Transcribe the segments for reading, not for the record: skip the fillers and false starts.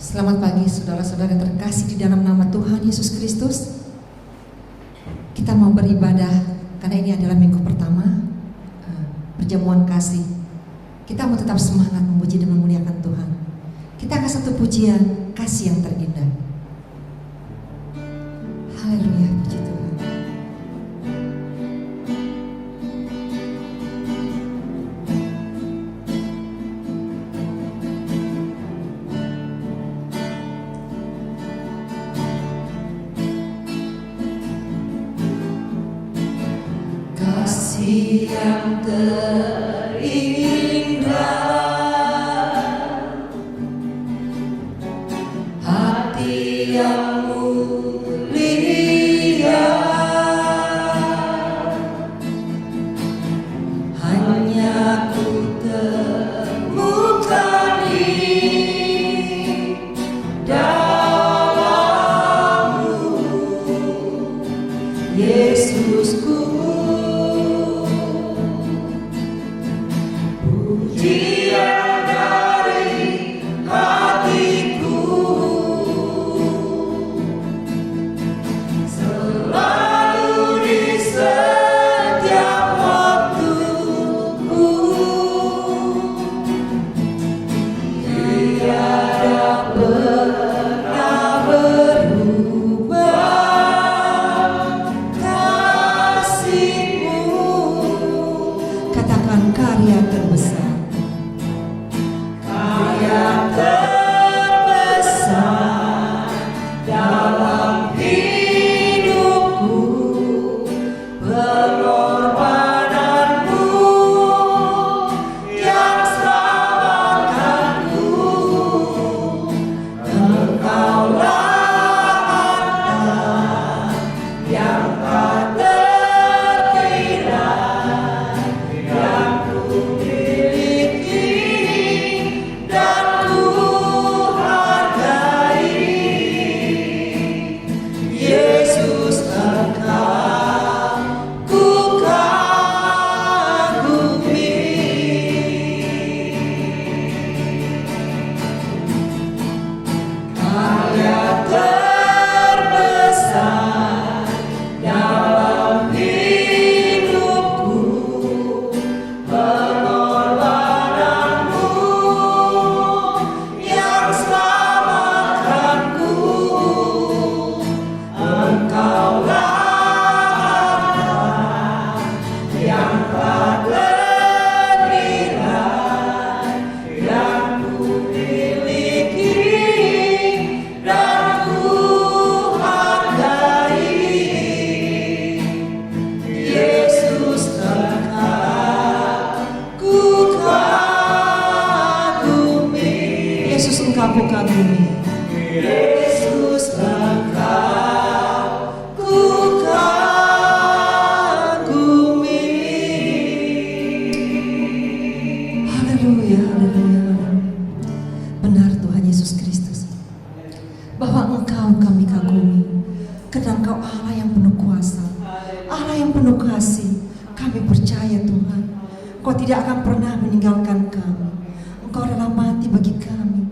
Selamat pagi saudara-saudara terkasih di dalam nama Tuhan Yesus Kristus. Kita mau beribadah karena ini adalah minggu pertama perjamuan kasih. Kita mau tetap semangat memuji dan memuliakan Tuhan. Kita akan satu pujian kasih yang terindah. Haleluya, puji Tuhan. Kasih yang terindah, hati yang mulia, hanya ku temukan di dalam-Mu, Yesusku. Pujian dari hatiku, selalu di setiap waktuku, tiada pernah berubah kasih-Mu. Katakan karya terbesar. Karya terbesar dalam hidupku, pengorbananmu yang selamatkanku. Engkaulah harta yang tak terkira yang ku miliki dan ku hargai. Yesus, Engkau ku kagumi. Karya terbesar dalam hidupku, pengorbananmu yang selamatkanku. Engkaulah harta yang tak ternilai yang ku miliki dan ku hargai. Yesus, Engkau ku kagumi. Yesus, Engkau ku kagumi. Yesus, Engkau ku kagumi. Haleluya, haleluya. Benar Tuhan Yesus Kristus, bahwa Engkau kami kagumi, karena Engkau Allah yang penuh kuasa, Allah yang penuh kasih. Kami percaya Tuhan, Engkau tidak akan pernah meninggalkan kami. Engkau rela mati bagi kami.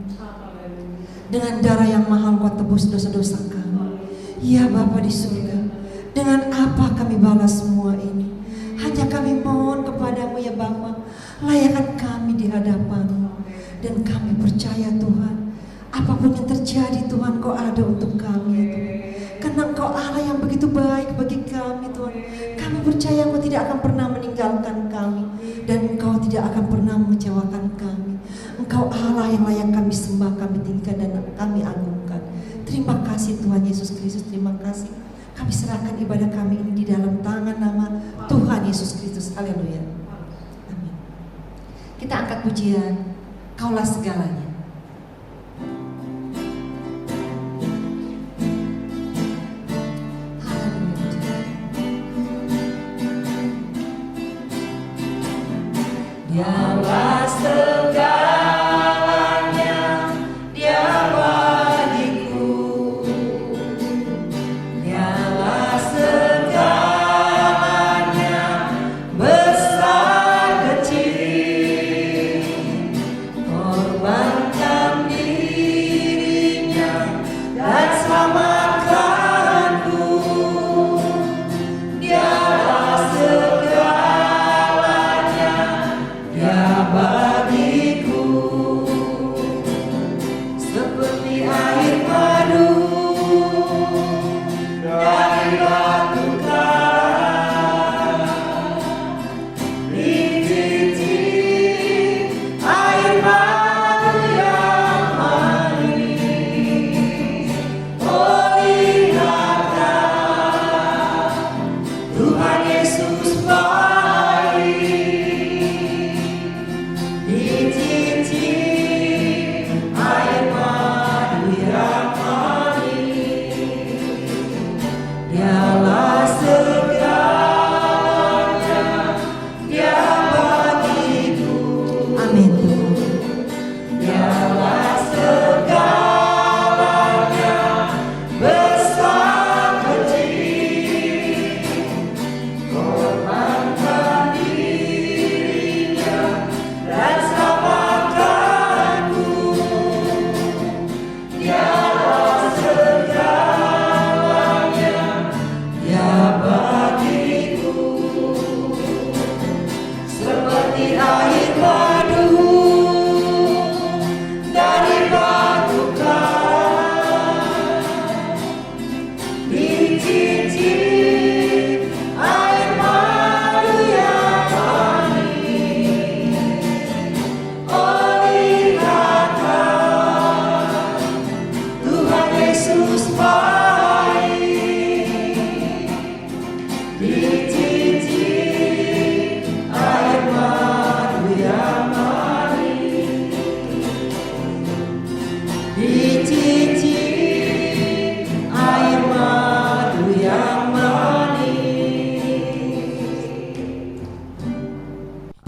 Dengan darah yang mahal Engkau tebus dosa-dosa kami. Ya Bapa di surga, dengan apa kami balas semua ini? Hanya kami mohon kepadamu ya Bapa, layakkan kami di hadapan-Mu. Dan kami percaya Tuhan, apapun yang terjadi Tuhan, Kau ada untuk kami ya Tuhan. Karena Engkau Allah yang begitu baik bagi kami Tuhan. Kami percaya Engkau tidak akan pernah meninggalkan kami, dan Engkau tidak akan pernah mengecewakan kami. Engkau Allah yang layak kami sembah, kami tinggikan dan kami agungkan. Terima kasih Tuhan Yesus Kristus, terima kasih. Kami serahkan ibadah kami ini di dalam tangan nama Tuhan Yesus Kristus. Haleluya. Amin. Kita angkat pujian Kaulah Segalanya. Dialah segalanya, Dia bagiku. Dialah segalanya, besar kecil. Korbankan diri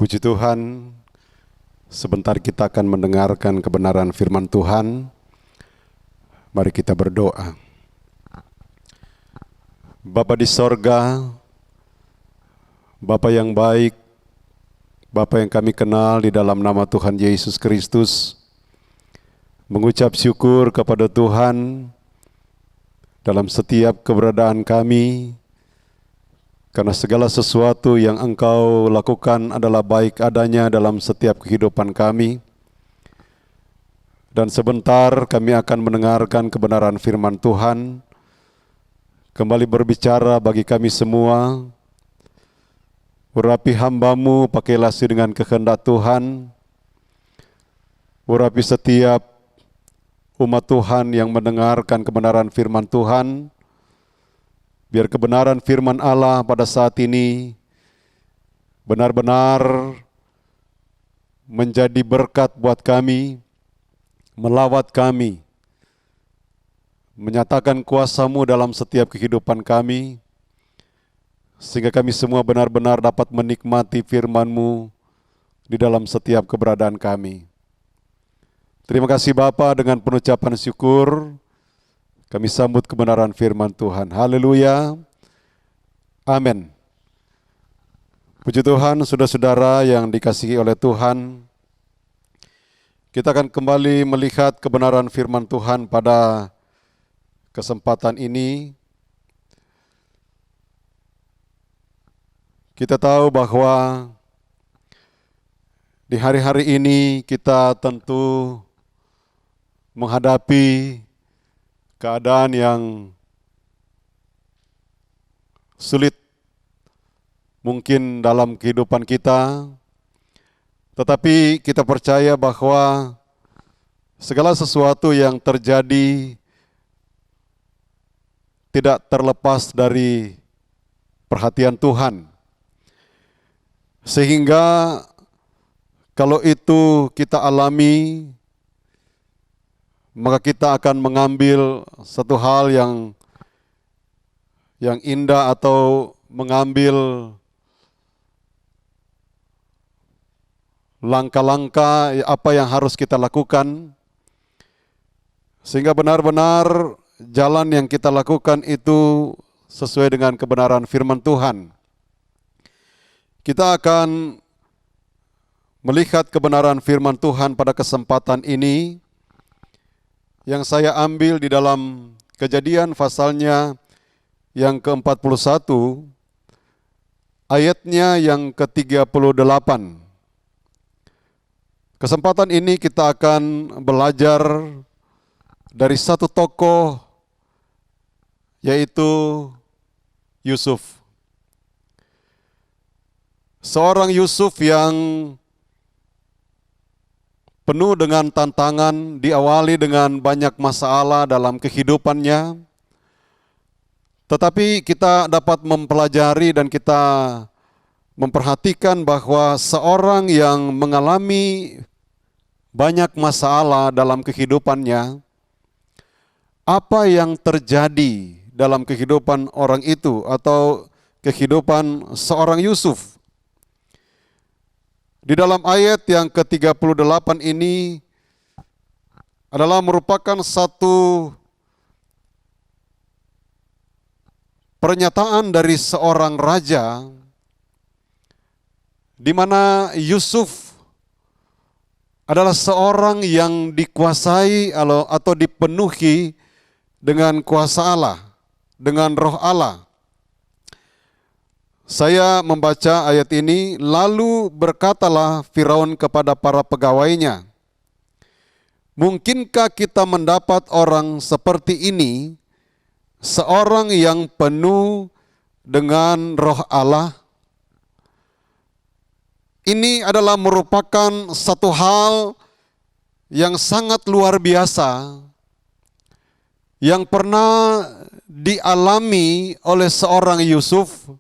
Puji Tuhan, sebentar kita akan mendengarkan kebenaran firman Tuhan. Mari kita berdoa. Bapa di sorga, Bapa yang baik, Bapa yang kami kenal di dalam nama Tuhan Yesus Kristus, mengucap syukur kepada Tuhan dalam setiap keberadaan kami, karena segala sesuatu yang Engkau lakukan adalah baik adanya dalam setiap kehidupan kami. Dan sebentar kami akan mendengarkan kebenaran firman Tuhan, kembali berbicara bagi kami semua. Urapi hamba-Mu, pakailah dengan kehendak Tuhan. Urapi setiap umat Tuhan yang mendengarkan kebenaran firman Tuhan. Biar kebenaran firman Allah pada saat ini benar-benar menjadi berkat buat kami, melawat kami, menyatakan kuasa-Mu dalam setiap kehidupan kami, sehingga kami semua benar-benar dapat menikmati firman-Mu di dalam setiap keberadaan kami. Terima kasih Bapa, dengan penuh ucapan syukur kami sambut kebenaran firman Tuhan. Haleluya. Amin. Puji Tuhan, saudara-saudara yang dikasihi oleh Tuhan. Kita akan kembali melihat kebenaran firman Tuhan pada kesempatan ini. Kita tahu bahwa di hari-hari ini kita tentu menghadapi keadaan yang sulit mungkin dalam kehidupan kita, tetapi kita percaya bahwa segala sesuatu yang terjadi tidak terlepas dari perhatian Tuhan. Sehingga kalau itu kita alami, maka kita akan mengambil satu hal yang indah atau mengambil langkah-langkah apa yang harus kita lakukan, sehingga benar-benar jalan yang kita lakukan itu sesuai dengan kebenaran firman Tuhan. Kita akan melihat kebenaran firman Tuhan pada kesempatan ini, yang saya ambil di dalam Kejadian pasalnya yang ke-41, ayatnya yang ke-38. Kesempatan ini kita akan belajar dari satu tokoh, yaitu Yusuf. Seorang Yusuf yang penuh dengan tantangan, diawali dengan banyak masalah dalam kehidupannya. Tetapi kita dapat mempelajari dan kita memperhatikan bahwa seorang yang mengalami banyak masalah dalam kehidupannya, apa yang terjadi dalam kehidupan orang itu atau kehidupan seorang Yusuf. Di dalam ayat yang ke-38 ini adalah merupakan satu pernyataan dari seorang raja, di mana Yusuf adalah seorang yang dikuasai atau dipenuhi dengan kuasa Allah, dengan roh Allah. Saya membaca ayat ini, lalu berkatalah Firaun kepada para pegawainya, mungkinkah kita mendapat orang seperti ini, seorang yang penuh dengan roh Allah? Ini adalah merupakan satu hal yang sangat luar biasa, yang pernah dialami oleh seorang Yusuf.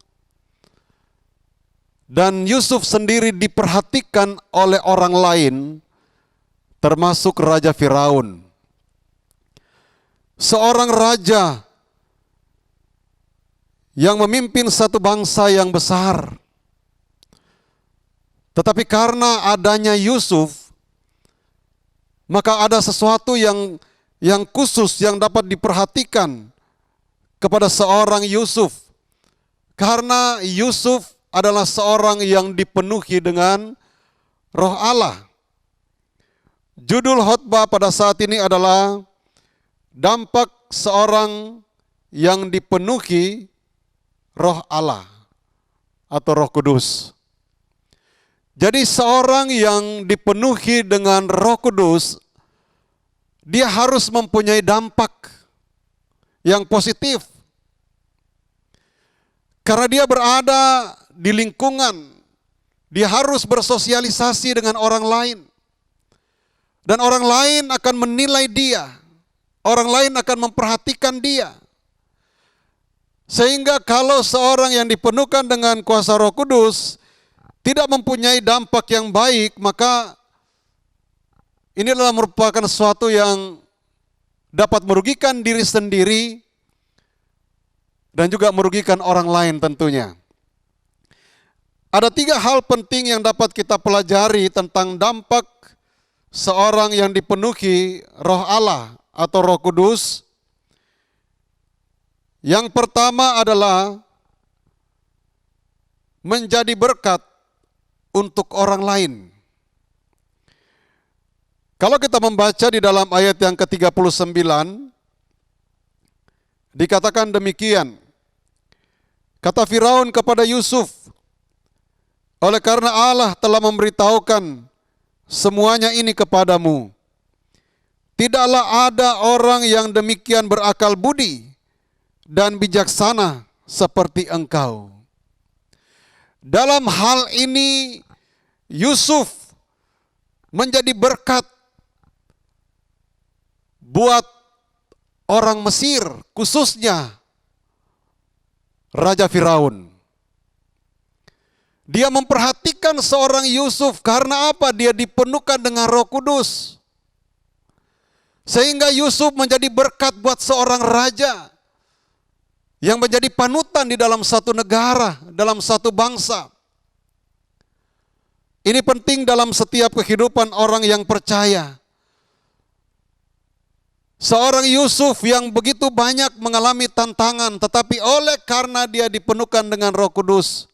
Dan Yusuf sendiri diperhatikan oleh orang lain, termasuk Raja Firaun. Seorang raja yang memimpin satu bangsa yang besar. Tetapi karena adanya Yusuf, maka ada sesuatu yang khusus yang dapat diperhatikan kepada seorang Yusuf. Karena Yusuf adalah seorang yang dipenuhi dengan Roh Allah. Judul khotbah pada saat ini adalah dampak seorang yang dipenuhi Roh Allah atau Roh Kudus. Jadi seorang yang dipenuhi dengan Roh Kudus, dia harus mempunyai dampak yang positif. Karena dia berada di lingkungan, dia harus bersosialisasi dengan orang lain. Dan orang lain akan menilai dia, orang lain akan memperhatikan dia. Sehingga kalau seorang yang dipenuhkan dengan kuasa Roh Kudus tidak mempunyai dampak yang baik, maka ini adalah merupakan sesuatu yang dapat merugikan diri sendiri dan juga merugikan orang lain tentunya. Ada 3 hal penting yang dapat kita pelajari tentang dampak seorang yang dipenuhi Roh Allah atau Roh Kudus. Yang pertama adalah menjadi berkat untuk orang lain. Kalau kita membaca di dalam ayat yang ke-39, dikatakan demikian. Kata Firaun kepada Yusuf, oleh karena Allah telah memberitahukan semuanya ini kepadamu, tidaklah ada orang yang demikian berakal budi dan bijaksana seperti engkau. Dalam hal ini Yusuf menjadi berkat buat orang Mesir, khususnya Raja Firaun. Dia memperhatikan seorang Yusuf karena apa? Dia dipenuhkan dengan Roh Kudus. Sehingga Yusuf menjadi berkat buat seorang raja yang menjadi panutan di dalam satu negara, dalam satu bangsa. Ini penting dalam setiap kehidupan orang yang percaya. Seorang Yusuf yang begitu banyak mengalami tantangan, tetapi oleh karena dia dipenuhkan dengan Roh Kudus,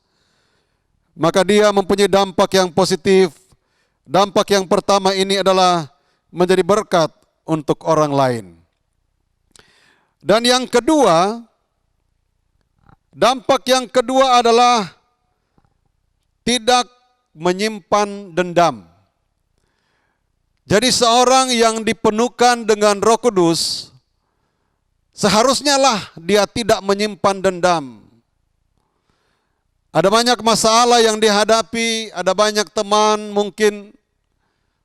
maka dia mempunyai dampak yang positif. Dampak yang pertama ini adalah menjadi berkat untuk orang lain. Dan yang kedua, dampak yang kedua adalah tidak menyimpan dendam. Jadi seorang yang dipenuhkan dengan Roh Kudus, seharusnya lah dia tidak menyimpan dendam. Ada banyak masalah yang dihadapi, ada banyak teman mungkin,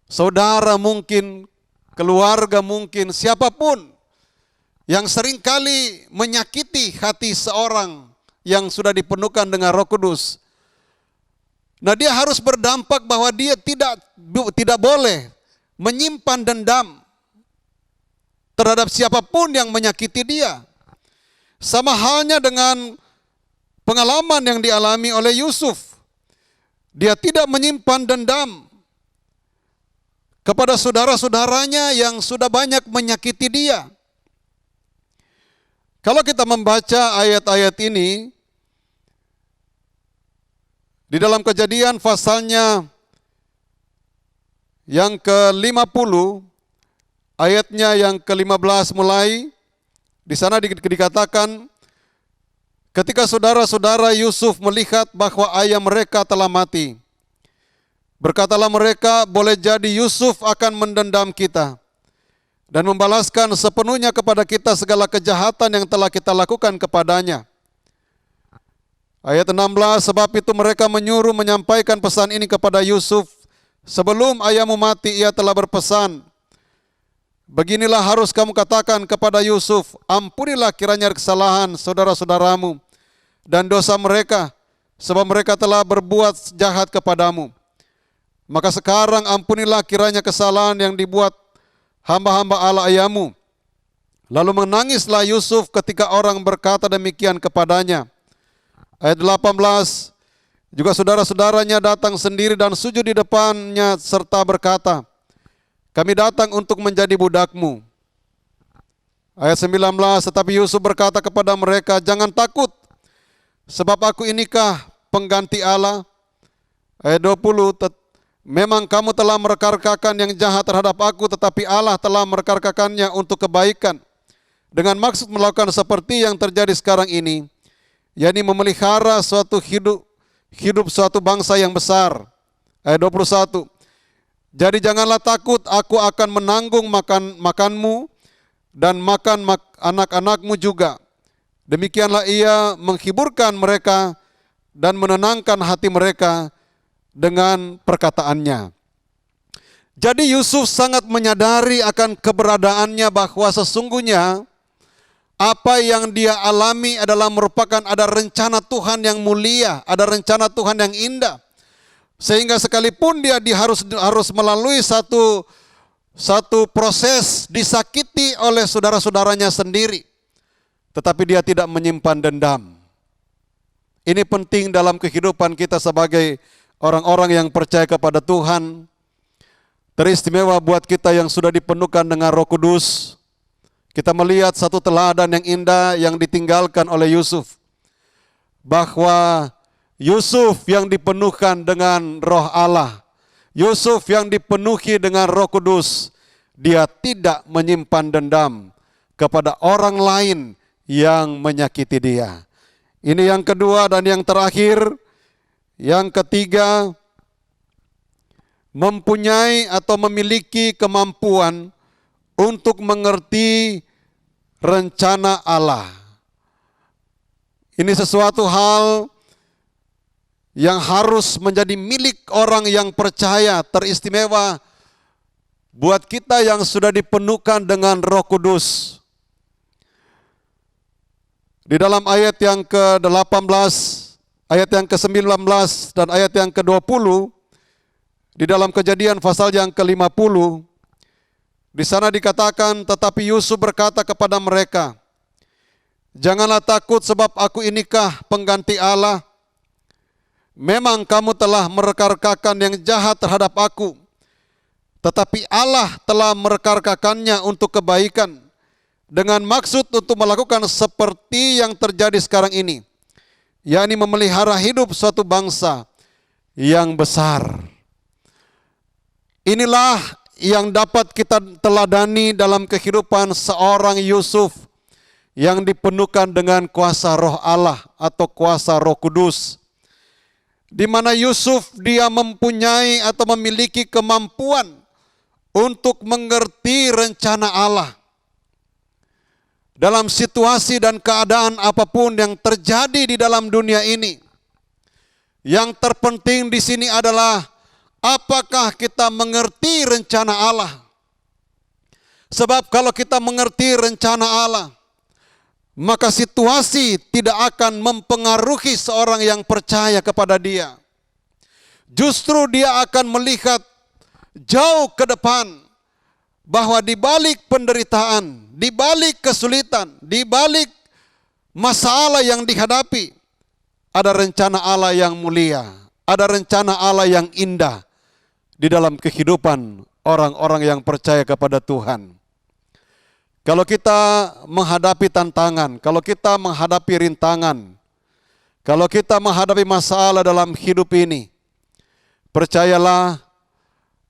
saudara mungkin, keluarga mungkin, siapapun yang seringkali menyakiti hati seorang yang sudah dipenuhkan dengan Roh Kudus. Nah, dia harus berdampak bahwa dia tidak boleh menyimpan dendam terhadap siapapun yang menyakiti dia. Sama halnya dengan pengalaman yang dialami oleh Yusuf. Dia tidak menyimpan dendam kepada saudara-saudaranya yang sudah banyak menyakiti dia. Kalau kita membaca ayat-ayat ini, di dalam Kejadian pasalnya yang ke-50, ayatnya yang ke-15 mulai, di sana dikatakan, ketika saudara-saudara Yusuf melihat bahwa ayah mereka telah mati, berkatalah mereka, boleh jadi Yusuf akan mendendam kita dan membalaskan sepenuhnya kepada kita segala kejahatan yang telah kita lakukan kepadanya. Ayat 16, sebab itu mereka menyuruh menyampaikan pesan ini kepada Yusuf. Sebelum ayahmu mati, ia telah berpesan, beginilah harus kamu katakan kepada Yusuf, ampunilah kiranya kesalahan saudara-saudaramu dan dosa mereka, sebab mereka telah berbuat jahat kepadamu. Maka sekarang ampunilah kiranya kesalahan yang dibuat hamba-hamba Allah ayahmu. Lalu menangislah Yusuf ketika orang berkata demikian kepadanya. Ayat 18, Juga saudara-saudaranya datang sendiri dan sujud di depannya serta berkata, kami datang untuk menjadi budakmu. Ayat 19, tetapi Yusuf berkata kepada mereka, jangan takut, sebab aku inikah pengganti Allah. Ayat 20, memang kamu telah merekarkakan yang jahat terhadap aku, tetapi Allah telah merekarkakannya untuk kebaikan, dengan maksud melakukan seperti yang terjadi sekarang ini, yakni memelihara suatu hidup suatu bangsa yang besar. Ayat 21, jadi janganlah takut, aku akan menanggung makanmu dan makan anak-anakmu juga. Demikianlah ia menghiburkan mereka dan menenangkan hati mereka dengan perkataannya. Jadi Yusuf sangat menyadari akan keberadaannya bahwa sesungguhnya apa yang dia alami adalah merupakan ada rencana Tuhan yang mulia, ada rencana Tuhan yang indah. Sehingga sekalipun dia harus melalui satu proses disakiti oleh saudara-saudaranya sendiri, tetapi dia tidak menyimpan dendam. Ini penting dalam kehidupan kita sebagai orang-orang yang percaya kepada Tuhan. Teristimewa buat kita yang sudah dipenuhkan dengan Roh Kudus. Kita melihat satu teladan yang indah yang ditinggalkan oleh Yusuf, bahwa Yusuf yang dipenuhkan dengan Roh Allah, Yusuf yang dipenuhi dengan Roh Kudus, dia tidak menyimpan dendam kepada orang lain yang menyakiti dia. Ini yang kedua dan yang terakhir. Yang ketiga, mempunyai atau memiliki kemampuan untuk mengerti rencana Allah. Ini sesuatu hal yang harus menjadi milik orang yang percaya, teristimewa buat kita yang sudah dipenuhkan dengan Roh Kudus. Di dalam ayat yang ke-18, ayat yang ke-19 dan ayat yang ke-20, di dalam Kejadian pasal yang ke-50, di sana dikatakan, tetapi Yusuf berkata kepada mereka, janganlah takut sebab aku inikah pengganti Allah. Memang kamu telah merekarkakan yang jahat terhadap aku, tetapi Allah telah merekarkakannya untuk kebaikan, dengan maksud untuk melakukan seperti yang terjadi sekarang ini, yakni memelihara hidup suatu bangsa yang besar. Inilah yang dapat kita teladani dalam kehidupan seorang Yusuf yang dipenuhkan dengan kuasa Roh Allah atau kuasa Roh Kudus, di mana Yusuf dia mempunyai atau memiliki kemampuan untuk mengerti rencana Allah dalam situasi dan keadaan apapun yang terjadi di dalam dunia ini. Yang terpenting di sini adalah apakah kita mengerti rencana Allah. Sebab kalau kita mengerti rencana Allah, maka situasi tidak akan mempengaruhi seorang yang percaya kepada Dia. Justru dia akan melihat jauh ke depan, bahwa di balik penderitaan, di balik kesulitan, di balik masalah yang dihadapi, ada rencana Allah yang mulia, ada rencana Allah yang indah di dalam kehidupan orang-orang yang percaya kepada Tuhan. Kalau kita menghadapi tantangan, kalau kita menghadapi rintangan, kalau kita menghadapi masalah dalam hidup ini, percayalah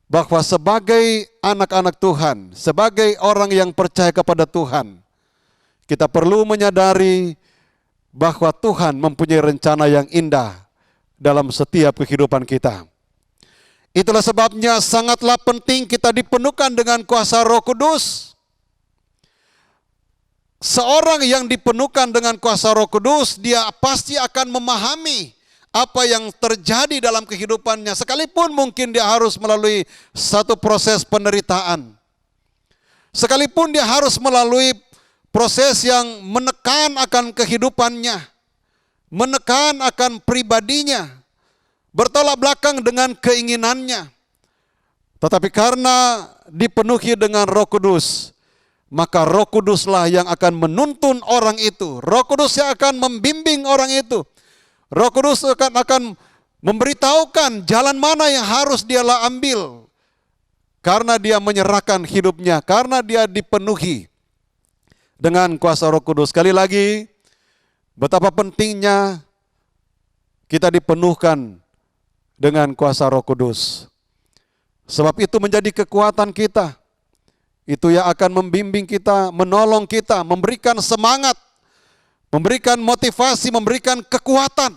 bahwa sebagai anak-anak Tuhan, sebagai orang yang percaya kepada Tuhan, kita perlu menyadari bahwa Tuhan mempunyai rencana yang indah dalam setiap kehidupan kita. Itulah sebabnya sangatlah penting kita dipenuhkan dengan kuasa Roh Kudus. Seorang yang dipenuhkan dengan kuasa Roh Kudus, dia pasti akan memahami apa yang terjadi dalam kehidupannya, sekalipun mungkin dia harus melalui satu proses penderitaan, sekalipun dia harus melalui proses yang menekan akan kehidupannya, menekan akan pribadinya, bertolak belakang dengan keinginannya. Tetapi karena dipenuhi dengan Roh Kudus, maka Roh Kuduslah yang akan menuntun orang itu. Roh Kudus yang akan membimbing orang itu. Roh Kudus akan memberitahukan jalan mana yang harus dia ambil, karena dia menyerahkan hidupnya, karena dia dipenuhi dengan kuasa Roh Kudus. Sekali lagi, betapa pentingnya kita dipenuhkan dengan kuasa Roh Kudus. Sebab itu menjadi kekuatan kita. Itu yang akan membimbing kita, menolong kita, memberikan semangat, memberikan motivasi, memberikan kekuatan,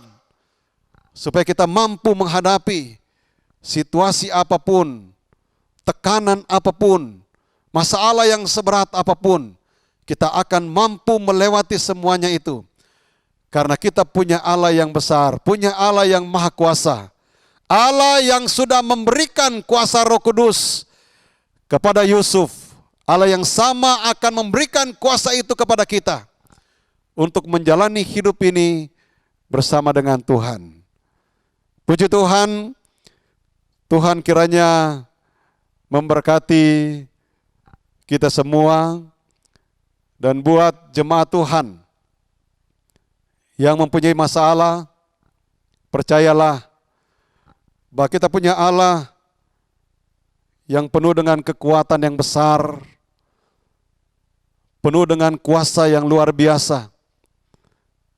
supaya kita mampu menghadapi situasi apapun, tekanan apapun, masalah yang seberat apapun. Kita akan mampu melewati semuanya itu. Karena kita punya Allah yang besar, punya Allah yang maha kuasa. Allah yang sudah memberikan kuasa Roh Kudus kepada Yusuf. Allah yang sama akan memberikan kuasa itu kepada kita untuk menjalani hidup ini bersama dengan Tuhan. Puji Tuhan, Tuhan kiranya memberkati kita semua, dan buat jemaat Tuhan yang mempunyai masalah, percayalah bahwa kita punya Allah yang penuh dengan kekuatan yang besar, penuh dengan kuasa yang luar biasa.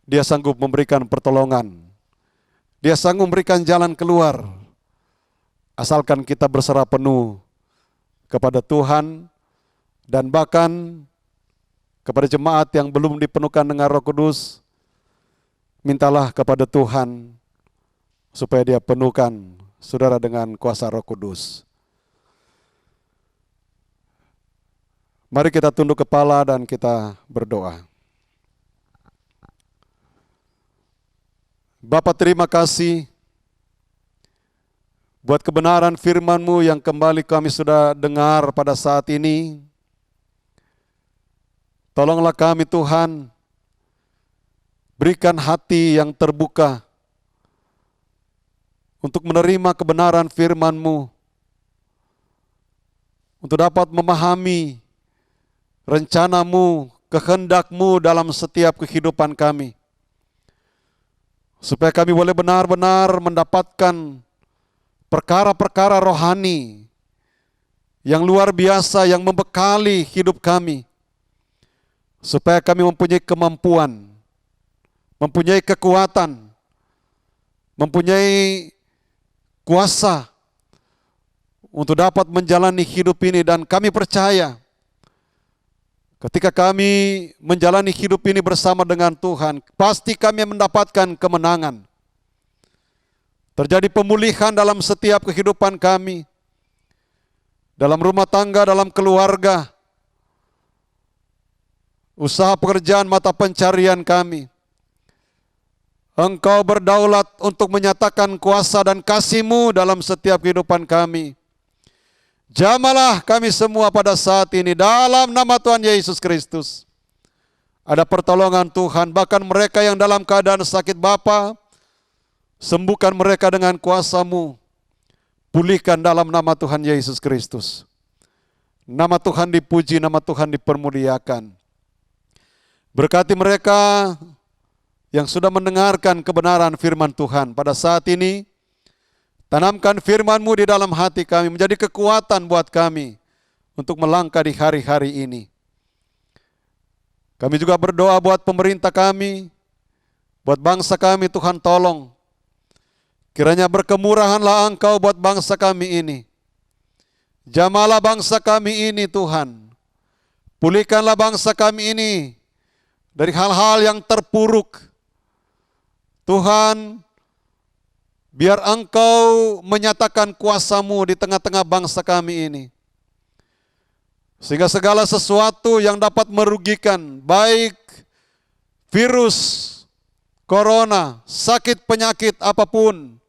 Dia sanggup memberikan pertolongan. Dia sanggup memberikan jalan keluar. Asalkan kita berserah penuh kepada Tuhan, dan bahkan kepada jemaat yang belum dipenuhkan dengan Roh Kudus, mintalah kepada Tuhan supaya Dia penuhkan saudara dengan kuasa Roh Kudus. Mari kita tunduk kepala dan kita berdoa. Bapa, terima kasih buat kebenaran firman-Mu yang kembali kami sudah dengar pada saat ini. Tolonglah kami Tuhan, berikan hati yang terbuka untuk menerima kebenaran firman-Mu, untuk dapat memahami rencana-Mu, kehendak-Mu dalam setiap kehidupan kami. Supaya kami boleh benar-benar mendapatkan perkara-perkara rohani yang luar biasa yang membekali hidup kami. Supaya kami mempunyai kemampuan, mempunyai kekuatan, mempunyai kuasa untuk dapat menjalani hidup ini. Dan kami percaya ketika kami menjalani hidup ini bersama dengan Tuhan, pasti kami mendapatkan kemenangan. Terjadi pemulihan dalam setiap kehidupan kami, dalam rumah tangga, dalam keluarga, usaha pekerjaan, mata pencarian kami. Engkau berdaulat untuk menyatakan kuasa dan kasih-Mu dalam setiap kehidupan kami. Jamalah kami semua pada saat ini dalam nama Tuhan Yesus Kristus. Ada pertolongan Tuhan, bahkan mereka yang dalam keadaan sakit Bapa, sembuhkan mereka dengan kuasa-Mu. Pulihkan dalam nama Tuhan Yesus Kristus. Nama Tuhan dipuji, nama Tuhan dipermuliakan. Berkati mereka yang sudah mendengarkan kebenaran firman Tuhan pada saat ini. Tanamkan firman-Mu di dalam hati kami, menjadi kekuatan buat kami untuk melangkah di hari-hari ini. Kami juga berdoa buat pemerintah kami, buat bangsa kami. Tuhan tolong, kiranya berkemurahanlah Engkau buat bangsa kami ini. Jamalah bangsa kami ini Tuhan. Pulihkanlah bangsa kami ini dari hal-hal yang terpuruk. Tuhan, biar Engkau menyatakan kuasa-Mu di tengah-tengah bangsa kami ini. Sehingga segala sesuatu yang dapat merugikan, baik virus, corona, sakit penyakit apapun,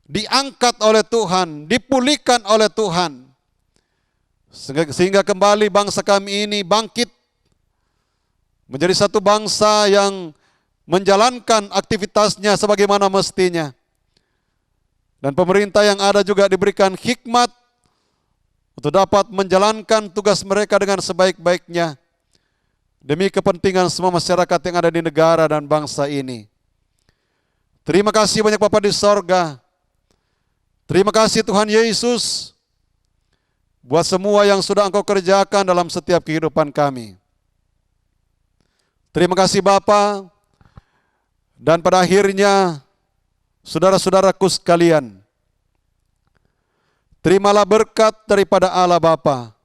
diangkat oleh Tuhan, dipulihkan oleh Tuhan. Sehingga kembali bangsa kami ini bangkit menjadi satu bangsa yang menjalankan aktivitasnya sebagaimana mestinya. Dan pemerintah yang ada juga diberikan hikmat untuk dapat menjalankan tugas mereka dengan sebaik-baiknya demi kepentingan semua masyarakat yang ada di negara dan bangsa ini. Terima kasih banyak Bapa di sorga. Terima kasih Tuhan Yesus buat semua yang sudah Engkau kerjakan dalam setiap kehidupan kami. Terima kasih Bapa, dan pada akhirnya saudara-saudaraku sekalian, terimalah berkat daripada Allah Bapa,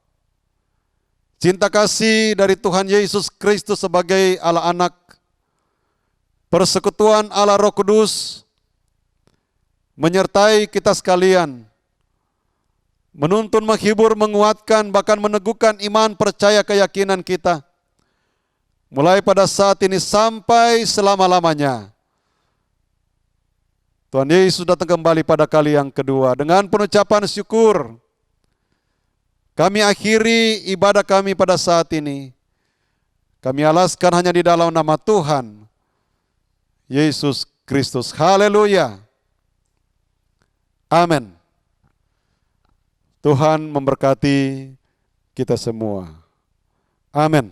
cinta kasih dari Tuhan Yesus Kristus sebagai Allah Anak, persekutuan Allah Roh Kudus menyertai kita sekalian, menuntun, menghibur, menguatkan, bahkan meneguhkan iman, percaya, keyakinan kita, mulai pada saat ini sampai selama-lamanya. Tuhan Yesus datang kembali pada kali yang kedua. Dengan penucapan syukur, kami akhiri ibadah kami pada saat ini. Kami alaskan hanya di dalam nama Tuhan Yesus Kristus. Haleluya. Amin. Tuhan memberkati kita semua. Amin.